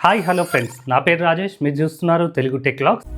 Hi hello friends, నా పేరు రాజేష్. మీరు చూస్తున్నారు తెలుగు టెక్ లాగ్స్.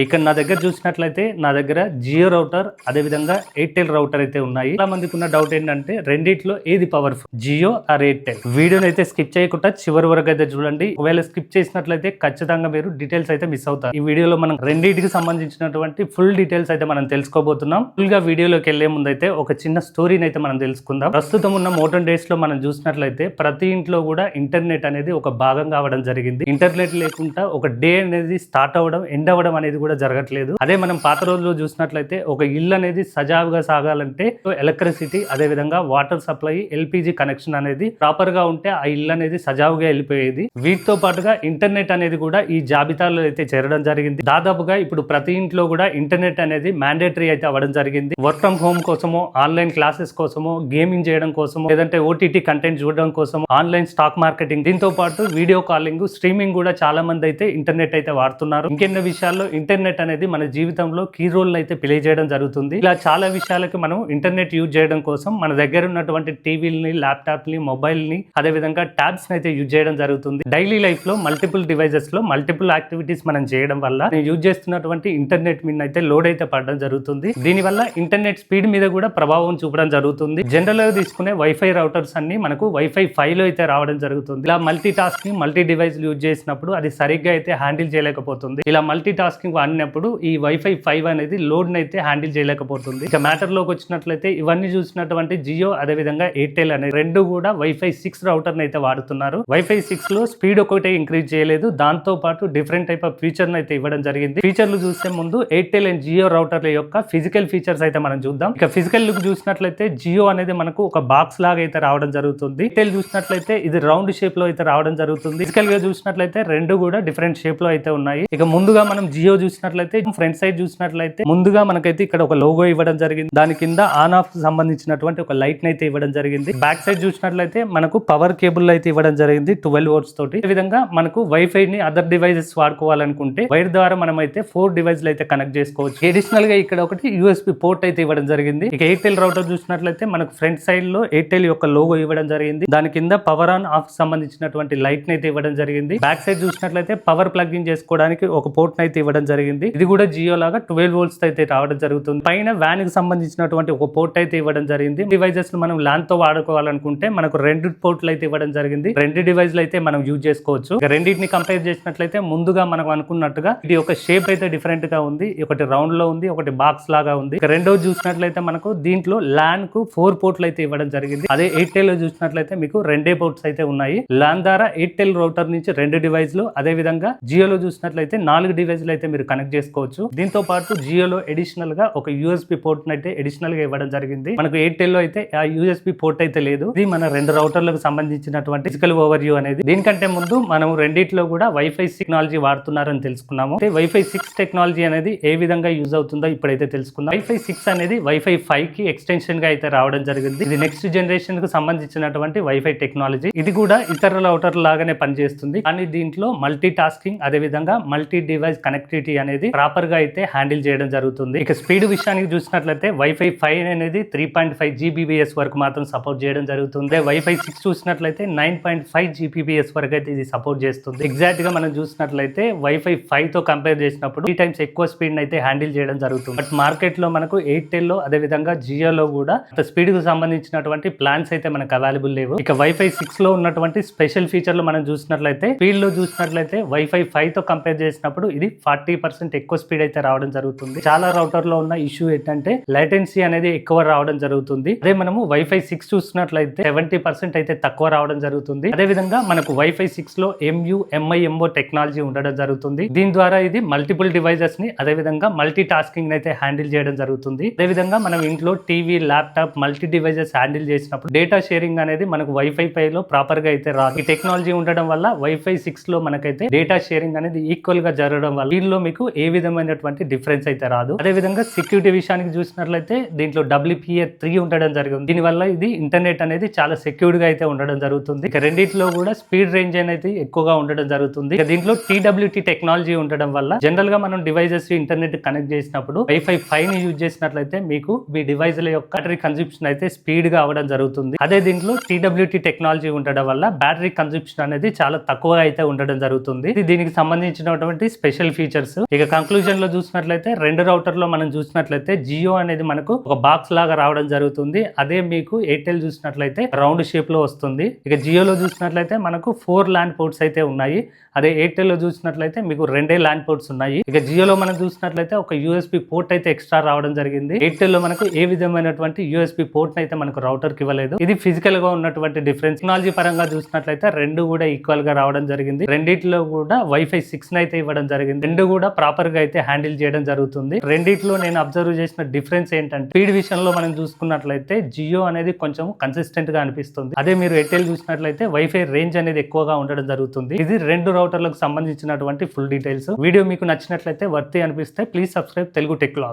ఇక్కడ నా దగ్గర చూసినట్లయితే నా దగ్గర జియో రౌటర్ అదేవిధంగా ఎయిర్టెల్ రౌటర్ అయితే ఉన్నాయి. చాలా మందికి ఉన్న డౌట్ ఏంటంటే రెండిట్లో ఏది పవర్ఫుల్, జియో ఆర్ ఎయిర్టెల్? వీడియోని అయితే స్కిప్ చేయకుండా చివరి వరకు అయితే చూడండి. ఒకవేళ స్కిప్ చేసినట్లయితే ఖచ్చితంగా మీరు డీటెయిల్స్ అయితే మిస్ అవుతారు. ఈ వీడియోలో మనం రెండింటికి సంబంధించినటువంటి ఫుల్ డీటెయిల్స్ అయితే మనం తెలుసుకోబోతున్నాం. ఫుల్ గా వీడియోలోకి వెళ్లే ముందు అయితే ఒక చిన్న స్టోరీని అయితే మనం తెలుసుకుందాం. ప్రస్తుతం ఉన్న మోడర్న్ డేస్ లో మనం చూసినట్లయితే ప్రతి ఇంట్లో కూడా ఇంటర్నెట్ అనేది ఒక భాగం కావడం జరిగింది. ఇంటర్నెట్ లేకుండా ఒక డే అనేది స్టార్ట్ అవ్వడం ఎండ్ అవ్వడం అనేది కూడా జరగట్లేదు. అదే మనం పాత రోజుల్లో చూసినట్లయితే ఒక ఇల్లు అనేది సజావుగా సాగాలంటే ఎలక్ట్రిసిటీ అదే విధంగా వాటర్ సప్లై, ఎల్పిజి కనెక్షన్ అనేది ప్రాపర్ గా ఉంటే ఆ ఇల్లు అనేది సజావుగా వెళ్ళిపోయేది. వీటితో పాటుగా ఇంటర్నెట్ అనేది కూడా ఈ జాబితాలో అయితే చేరడం జరిగింది. దాదాపుగా ఇప్పుడు ప్రతి ఇంట్లో కూడా ఇంటర్నెట్ అనేది మ్యాండేటరీ అయితే అవ్వడం జరిగింది. వర్క్ ఫ్రమ్ హోమ్ కోసమో, ఆన్లైన్ క్లాసెస్ కోసమో, గేమింగ్ చేయడం కోసమో, లేదంటే ఓటీటీ కంటెంట్ చూడడం కోసమో, ఆన్లైన్ స్టాక్ మార్కెటింగ్, దీంతో పాటు వీడియో కాలింగ్, స్ట్రీమింగ్ కూడా చాలా మంది అయితే ఇంటర్నెట్ అయితే వాడుతున్నారు. ఇంకెన్నో విషయాల్లో ఇంటర్నెట్ అనేది మన జీవితంలో కీ రోల్ అయితే ప్లే చేయడం జరుగుతుంది. ఇలా చాలా విషయాలకి మనం ఇంటర్నెట్ యూజ్ చేయడం కోసం మన దగ్గర ఉన్నటువంటి టీవీలని, ల్యాప్టాప్ ని, మొబైల్ ని, అదే విధంగా ట్యాబ్స్ అయితే యూజ్ చేయడం జరుగుతుంది. డైలీ లైఫ్ లో మల్టిపుల్ డివైజెస్ లో మల్టిపుల్ యాక్టివిటీస్ మనం చేయడం వల్ల నేను యూజ్ చేస్తున్నటువంటి ఇంటర్నెట్ మీద అయితే లోడ్ అయితే పడడం జరుగుతుంది. దీనివల్ల ఇంటర్నెట్ స్పీడ్ మీద కూడా ప్రభావం చూపడం జరుగుతుంది. జనరల్ గా తీసుకునే వైఫై రౌటర్స్ అన్ని మనకు వైఫై 5 లో అయితే రావడం జరుగుతుంది. ఇలా multi tasking, multi device use చేసినప్పుడు అది సరిగ్గా అయితే హ్యాండిల్ చేయలేకపోతుంది. ఇలా మల్టీ టాస్కింగ్ వాడినప్పుడు ఈ వైఫై 5 అనేది లోడ్ అయితే హ్యాండిల్ చేయలేకపోతుంది. ఇక మ్యాటర్ లోకి వచ్చినట్లయితే ఇవన్నీ చూసినటువంటి జియో అదే విధంగా ఎయిర్టెల్ అనే రెండు కూడా వైఫై 6 రౌటర్ అయితే వాడుతున్నారు. వైఫై 6 లో స్పీడ్ ఒకటే ఇంక్రీజ్ చేయలేదు, దాంతో పాటు డిఫరెంట్ టైప్ ఆఫ్ ఫీచర్ అయితే ఇవ్వడం జరిగింది. ఫీచర్లు చూసే ముందు ఎయిర్టెల్ అండ్ జియో రౌటర్ల యొక్క ఫిజికల్ ఫీచర్స్ అయితే మనం చూద్దాం. ఇక ఫిజికల్ లుక్ చూసినట్లయితే జియో అనేది మనకు ఒక బాక్స్ లాగా అయితే రావడం జరుగుతుంది. ఎయిర్టెల్ చూసినట్లయితే ఇది రౌండ్ షేప్ లో అయితే రావడం జరుగుతుంది. ఫిజికల్ గా చూసినట్లయితే రెండు కూడా డిఫరెంట్ షేప్ లో అయితే ఉన్నాయి. ఇక ముందుగా మనం జియో చూసినట్లయితే ఫ్రంట్ సైడ్ చూసినట్లయితే ముందుగా మనకైతే ఇక్కడ ఒక లోగో ఇవ్వడం జరిగింది. దాని కింద ఆన్ ఆఫ్ సంబంధించినటువంటి ఒక లైట్ అయితే ఇవ్వడం జరిగింది. బ్యాక్ సైడ్ చూసినట్లయితే మనకు పవర్ కేబుల్ అయితే ఇవ్వడం జరిగింది 12 వోల్ట్స్ తోటి. ఈ విధంగా మనకు వైఫై ని అదర్ డివైసెస్ వాడుకోవాలనుకుంటే వైర్ ద్వారా మనం అయితే 4 డివైస్లు అయితే కనెక్ట్ చేసుకోవచ్చు. అడిషనల్ గా ఇక్కడ ఒకటి యూఎస్బి పోర్ట్ అయితే ఇవ్వడం జరిగింది. ఇక ఎయిర్టెల్ రౌటర్ చూసినట్లయితే మనకు ఫ్రంట్ సైడ్ లో ఎయిర్టెల్ యొక్క లోగో ఇవ్వడం జరిగింది. దాని కింద పవర్ ఆన్ ఆఫ్ సంబంధించినటువంటి లైట్ అయితే ఇవ్వడం జరిగింది. బ్యాక్ సైడ్ చూసినట్లయితే పవర్ ప్లగ్ ఇన్ చేసుకోవడానికి ఒక పోర్ట్ అయితే ఇవ్వడం జరిగింది. ఇది కూడా జియో లాగా 12 వోల్ట్స్ అయితే రావడం జరుగుతుంది. పైన వ్యాన్ కి సంబంధించినటువంటి ఒక పోర్ట్ అయితే ఇవ్వడం జరిగింది. డివైజెస్ మనం ల్యాన్ తో వాడుకోవాలనుకుంటే మనకు 2 పోర్ట్లు అయితే ఇవ్వడం జరిగింది. 2 డివైస్లు అయితే మనం యూజ్ చేసుకోవచ్చు. రెండింటిని కంపేర్ చేసినట్లయితే ముందుగా మనం అనుకున్నట్టుగా ఇది ఒక షేప్ అయితే డిఫరెంట్ గా ఉంది. ఒకటి రౌండ్ లో ఉంది, ఒకటి బాక్స్ లాగా ఉంది. రెండోది చూసినట్లయితే మనకు దీంట్లో ల్యాన్ కు 4 పోర్ట్లు అయితే ఇవ్వడం జరిగింది. అదే ఎయిర్టెల్ లో చూసినట్లయితే మీకు 2 పోర్ట్స్ అయితే ఉన్నాయి. ల్యాన్ ద్వారా ఎయిర్టెల్ రౌటర్ నుంచి 2 డివైస్లు, అదే విధంగా జియోలో చూసినట్లయితే 4 డివైస్లు అయితే మీరు కనెక్ట్ చేసుకోవచ్చు. దీంతో పాటు జియోలో అడిషనల్ గా ఒక యూఎస్బి పోర్ట్ అయితే అడిషనల్ గా ఇవ్వడం జరిగింది. మనకు ఎయిర్టెల్ లో అయితే ఆ యూఎస్బి పోర్ట్ అయితే లేదు. ఇది మన 2 రౌటర్లకు సంబంధించినటువంటి ఫిజికల్ ఓవర్ వ్యూ అనేది. దీనికంటే ముందు మనం రెండిట్లో కూడా వైఫై 6 టెక్నాలజీ వాడుతున్నారని తెలుసుకున్నాము. వైఫై 6 టెక్నాలజీ అనేది ఏ విధంగా యూజ్ అవుతుందో ఇప్పుడైతే తెలుసుకుందాం. వైఫై 6 అనేది వైఫై 5 కి ఎక్స్టెన్షన్ గా అయితే రావడం జరిగింది. ఇది నెక్స్ట్ జనరేషన్ కు సంబంధించినటువంటి వైఫై టెక్నాలజీ. ఇది కూడా ఇతర రౌటర్ లాగానే పనిచేస్తుంది, కానీ దీంట్లో మల్టీ టాస్కింగ్ అదే విధంగా మల్టీ డివైస్ కనెక్టివిటీ అనేది ప్రాపర్ గా అయితే హ్యాండిల్ చేయడం జరుగుతుంది. ఇక స్పీడ్ విషయానికి చూసినట్లయితే వైఫై 5 అనేది 3.5 GBps వరకు మాత్రం సపోర్ట్ చేయడం జరుగుతుంది. వైఫై 6 చూసినట్లయితే 9.5 GBps వరకు అయితే ఇది సపోర్ట్ చేస్తుంది. ఎగ్జాక్ట్ గా మనం చూసినట్లయితే వైఫై 5 తో కంపేర్ చేసినప్పుడు 3 టైమ్స్ ఎక్కువ స్పీడ్ అయితే హ్యాండిల్ చేయడం జరుగుతుంది. బట్ మార్కెట్ లో మనకు ఎయిర్టెల్ లో అదే విధంగా జియోలో కూడా స్పీడ్ కు సంబంధించినటువంటి ప్లాన్స్ అయితే మనకు అవైలబుల్ లేవు. ఇక వైఫై 6 లో ఉన్నటువంటి స్పెషల్ ఫీచర్లు మనం చూసినట్లయితే స్పీడ్ లో చూసినట్లయితే వైఫై 5 తో కంపేర్ చేసినప్పుడు ఇది 40% ఎక్కువ స్పీడ్ అయితే రావడం జరుగుతుంది. చాలా రౌటర్ లో ఉన్న ఇష్యూ ఏంటంటే లేటెన్సీ అనేది ఎక్కువ రావడం జరుగుతుంది. అదే మనము వైఫై 6 చూసినట్లయితే 70% అయితే తక్కువ రావడం జరుగుతుంది. అదే విధంగా మనకు వైఫై 6 లో MU-MIMO టెక్నాలజీ ఉండడం జరుగుతుంది. దీని ద్వారా ఇది మల్టిపుల్ డివైజెస్ ని అదే విధంగా మల్టీ టాస్కింగ్ అయితే హ్యాండిల్ చేయడం జరుగుతుంది. అదే విధంగా మనం ఇంట్లో TV, laptop, multi devices handle చేసినప్పుడు డేటా షేరింగ్ అనేది మనకు వైఫై 5 లో ప్రాపర్ గా అయితే రాదు. ఈ టెక్నాలజీ ఉండడం వల్ల వైఫై 6 లో మనకైతే డేటా షేరింగ్ అనేది ఈక్వల్ గా జరగడం వల్ల దీనిలో మీకు మీకు ఏ విధమైనటువంటి డిఫరెన్స్ అయితే రాదు. అదే విధంగా సెక్యూరిటీ విషయానికి చూసినట్లయితే దీంట్లో WPA3 ఉండడం జరిగింది. దీనివల్ల ఇది ఇంటర్నెట్ అనేది చాలా సెక్యూర్డ్ గా అయితే ఉండడం జరుగుతుంది. ఇక రెండిట్లో కూడా స్పీడ్ రేంజ్ అనేది ఎక్కువగా ఉండడం జరుగుతుంది. ఇక దీంట్లో TWT టెక్నాలజీ ఉండడం వల్ల జనరల్ గా మనం డివైజెస్ ఇంటర్నెట్ కనెక్ట్ చేసినప్పుడు Wi-Fi 5 ని యూజ్ చేసినట్లయితే మీకు మీ డివైస్ ల యొక్క బ్యాటరీ కన్సంప్షన్ అయితే స్పీడ్ గా అవడం జరుగుతుంది. అదే దీంట్లో TWT టెక్నాలజీ ఉండడం వల్ల బ్యాటరీ కన్సంప్షన్ అనేది చాలా తక్కువగా అయితే ఉండడం జరుగుతుంది. ఇది దీనికి సంబంధించినటువంటి స్పెషల్ ఫీచర్స్. ఇక కంక్లూజన్ లో చూసినట్లయితే రెండు రౌటర్ లో మనం చూసినట్లయితే జియో అనేది మనకు ఒక బాక్స్ లాగా రావడం జరుగుతుంది. అదే మీకు ఎయిర్టెల్ చూసినట్లయితే రౌండ్ షేప్ లో వస్తుంది. ఇక జియోలో చూసినట్లయితే మనకు 4 ల్యాండ్ పోర్ట్స్ అయితే ఉన్నాయి. అదే ఎయిర్టెల్ లో చూసినట్లయితే మీకు 2 ల్యాండ్ పోర్ట్స్ ఉన్నాయి. ఇక జియోలో మనం చూసినట్లయితే ఒక USB పోర్ట్ అయితే ఎక్స్ట్రా రావడం జరిగింది. ఎయిర్టెల్ లో మనకు ఏ విధమైనటువంటి USB పోర్ట్ అయితే మనకు రౌటర్ కి ఇవ్వలేదు. ఇది ఫిజికల్ గా ఉన్నటువంటి డిఫరెన్స్. టెక్నాలజీ పరంగా చూసినట్లయితే రెండు కూడా ఈక్వల్ గా రావడం జరిగింది. రెండిట్లో కూడా Wi-Fi 6 అయితే ఇవ్వడం జరిగింది. రెండు కూడా ప్రాపర్ గా అయితే హ్యాండిల్ చేయడం జరుగుతుంది. రెండిట్లో నేను అబ్జర్వ్ చేసిన డిఫరెన్స్ ఏంటంటే స్పీడ్ విషయంలో మనం చూసుకున్నట్లయితే జియో అనేది కొంచెం కన్సిస్టెంట్ గా అనిపిస్తుంది. అదే మీరు ఎయిర్టెల్ చూసినట్లయితే Wi-Fi రేంజ్ అనేది ఎక్కువగా ఉండడం జరుగుతుంది. ఇది రెండు రౌటర్లకు సంబంధించినటువంటి ఫుల్ డీటెయిల్స్. వీడియో మీకు నచ్చినట్లయితే వర్తి అనిపిస్తే please subscribe Telugu tech vlogs.